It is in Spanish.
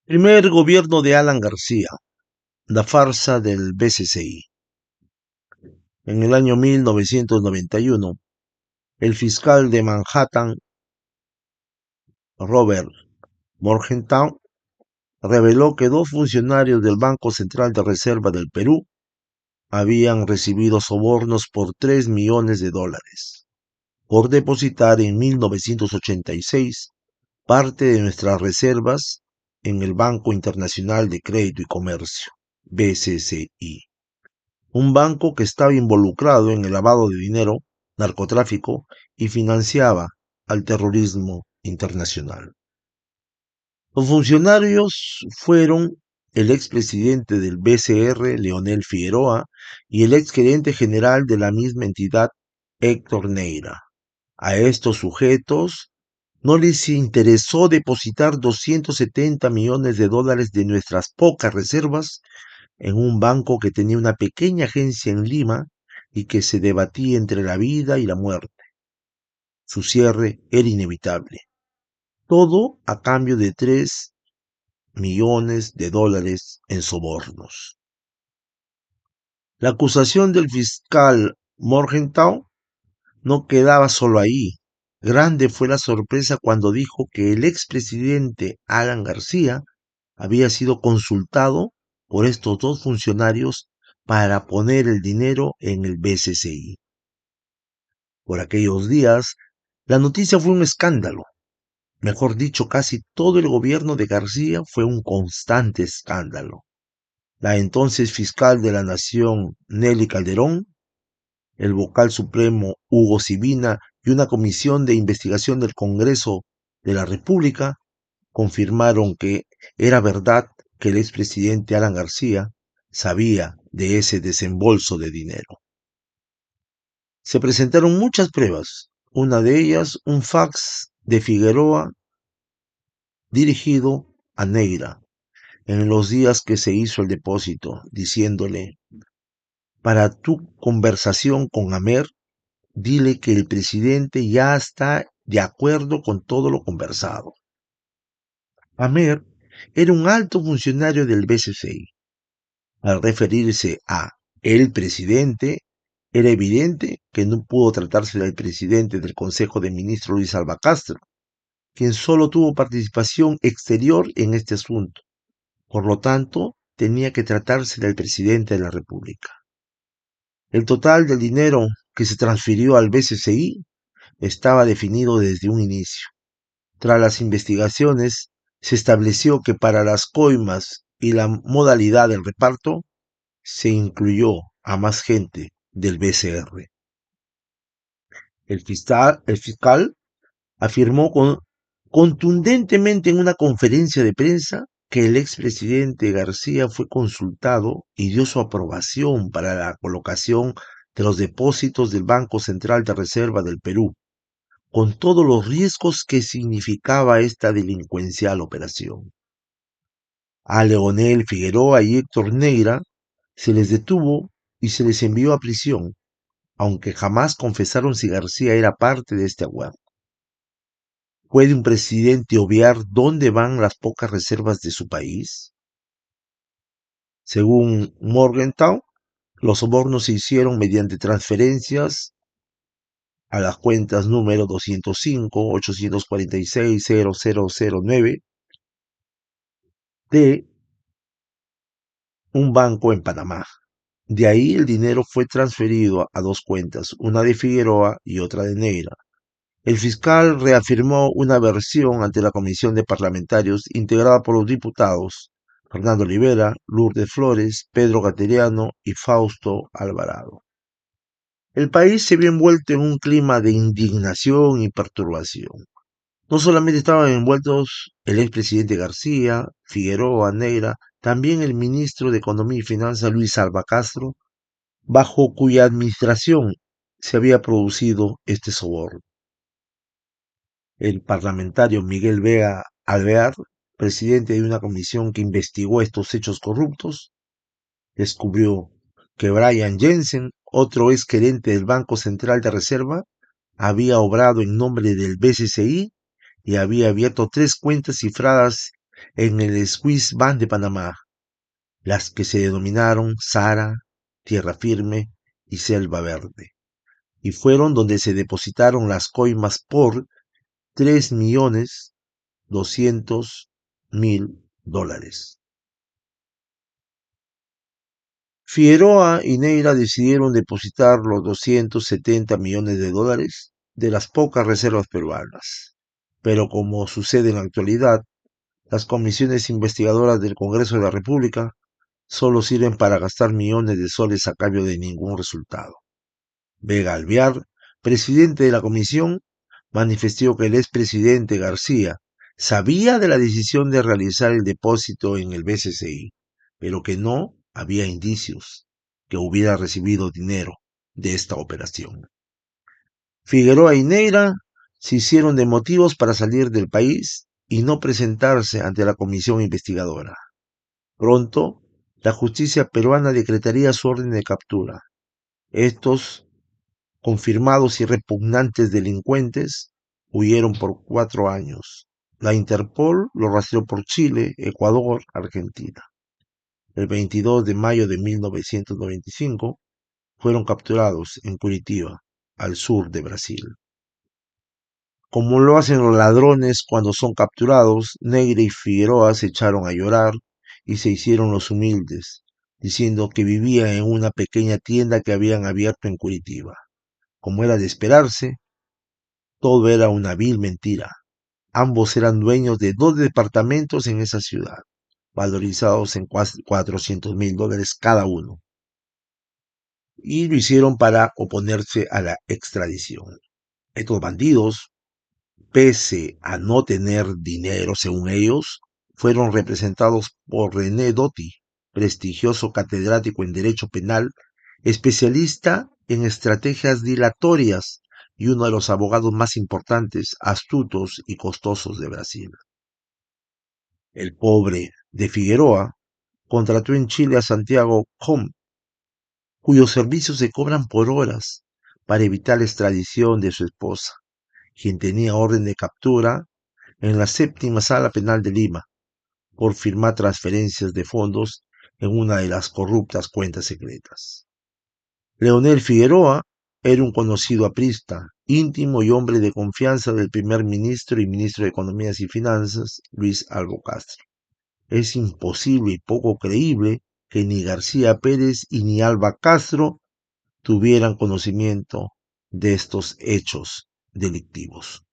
Primer gobierno de Alan García, la farsa del BCCI. En el año 1991, el fiscal de Manhattan, Robert Morgenthau, reveló que dos funcionarios del Banco Central de Reserva del Perú habían recibido sobornos por $3 millones por depositar en 1986 parte de nuestras reservas en el Banco Internacional de Crédito y Comercio, BCCI. Un banco que estaba involucrado en el lavado de dinero, narcotráfico y financiaba al terrorismo internacional. Los funcionarios fueron el expresidente del BCR, Leonel Figueroa, y el exgerente general de la misma entidad, Héctor Neira. A estos sujetos no les interesó depositar $270 millones de nuestras pocas reservas en un banco que tenía una pequeña agencia en Lima y que se debatía entre la vida y la muerte. Su cierre era inevitable. Todo a cambio de $3 millones en sobornos. La acusación del fiscal Morgenthau no quedaba solo ahí. Grande fue la sorpresa cuando dijo que el expresidente Alan García había sido consultado por estos dos funcionarios para poner el dinero en el BCCI. Por aquellos días, la noticia fue un escándalo. Mejor dicho, casi todo el gobierno de García fue un constante escándalo. La entonces fiscal de la Nación, Nelly Calderón, el vocal supremo, Hugo Sibina, y una comisión de investigación del Congreso de la República confirmaron que era verdad que el expresidente Alan García sabía de ese desembolso de dinero. Se presentaron muchas pruebas, una de ellas un fax de Figueroa dirigido a Neira en los días que se hizo el depósito, diciéndole: para tu conversación con Amer, dile que el presidente ya está de acuerdo con todo lo conversado. Amer era un alto funcionario del BCCI. Al referirse a el presidente, era evidente que no pudo tratarse del presidente del Consejo de Ministros, Luis Alba Castro, quien solo tuvo participación exterior en este asunto. Por lo tanto, tenía que tratarse del presidente de la República. El total del dinero que se transfirió al BCCI estaba definido desde un inicio. Tras las investigaciones, se estableció que para las coimas y la modalidad del reparto, se incluyó a más gente del BCR. El fiscal afirmó contundentemente en una conferencia de prensa que el expresidente García fue consultado y dio su aprobación para la colocación de los depósitos del Banco Central de Reserva del Perú, con todos los riesgos que significaba esta delincuencial operación. A Leonel Figueroa y Héctor Neira se les detuvo y se les envió a prisión, aunque jamás confesaron si García era parte de este acuerdo. ¿Puede un presidente obviar dónde van las pocas reservas de su país? Según Morgenthau, los sobornos se hicieron mediante transferencias a las cuentas número 205-846-0009 de un banco en Panamá. De ahí el dinero fue transferido a dos cuentas, una de Figueroa y otra de Neira. El fiscal reafirmó una versión ante la comisión de parlamentarios integrada por los diputados Fernando Olivera, Lourdes Flores, Pedro Gateriano y Fausto Alvarado. El país se vio envuelto en un clima de indignación y perturbación. No solamente estaban envueltos el expresidente García, Figueroa, Neira, también el ministro de Economía y Finanzas Luis Alba Castro, bajo cuya administración se había producido este soborno. El parlamentario Miguel Vega Alvear, presidente de una comisión que investigó estos hechos corruptos, descubrió que Brian Jensen, otro ex gerente del Banco Central de Reserva, había obrado en nombre del BCCI y había abierto tres cuentas cifradas en el Swiss Bank de Panamá, las que se denominaron Sara, Tierra Firme y Selva Verde, y fueron donde se depositaron las coimas por 3.200.000 dólares. Figueroa y Neira decidieron depositar los 270 millones de dólares de las pocas reservas peruanas. Pero como sucede en la actualidad, las comisiones investigadoras del Congreso de la República solo sirven para gastar millones de soles a cambio de ningún resultado. Vega Alvear, presidente de la comisión, manifestó que el expresidente García sabía de la decisión de realizar el depósito en el BCCI, pero que no había indicios que hubiera recibido dinero de esta operación. Figueroa y Neira se hicieron de motivos para salir del país y no presentarse ante la comisión investigadora. Pronto, la justicia peruana decretaría su orden de captura. Estos confirmados y repugnantes delincuentes huyeron por 4 años. La Interpol los rastreó por Chile, Ecuador, Argentina. El 22 de mayo de 1995 fueron capturados en Curitiba, al sur de Brasil. Como lo hacen los ladrones cuando son capturados, Negra y Figueroa se echaron a llorar y se hicieron los humildes, diciendo que vivían en una pequeña tienda que habían abierto en Curitiba. Como era de esperarse, todo era una vil mentira. Ambos eran dueños de 2 departamentos en esa ciudad, valorizados en 400.000 dólares cada uno, y lo hicieron para oponerse a la extradición. Estos bandidos, pese a no tener dinero según ellos, fueron representados por René Doty, prestigioso catedrático en Derecho Penal, especialista en estrategias dilatorias y uno de los abogados más importantes, astutos y costosos de Brasil. El pobre de Figueroa contrató en Chile a Santiago Com, cuyos servicios se cobran por horas para evitar la extradición de su esposa, quien tenía orden de captura en la séptima sala penal de Lima por firmar transferencias de fondos en una de las corruptas cuentas secretas. Leonel Figueroa era un conocido aprista, íntimo y hombre de confianza del primer ministro y ministro de Economía y Finanzas, Luis Albo Castro. Es imposible y poco creíble que ni García Pérez y ni Alba Castro tuvieran conocimiento de estos hechos delictivos.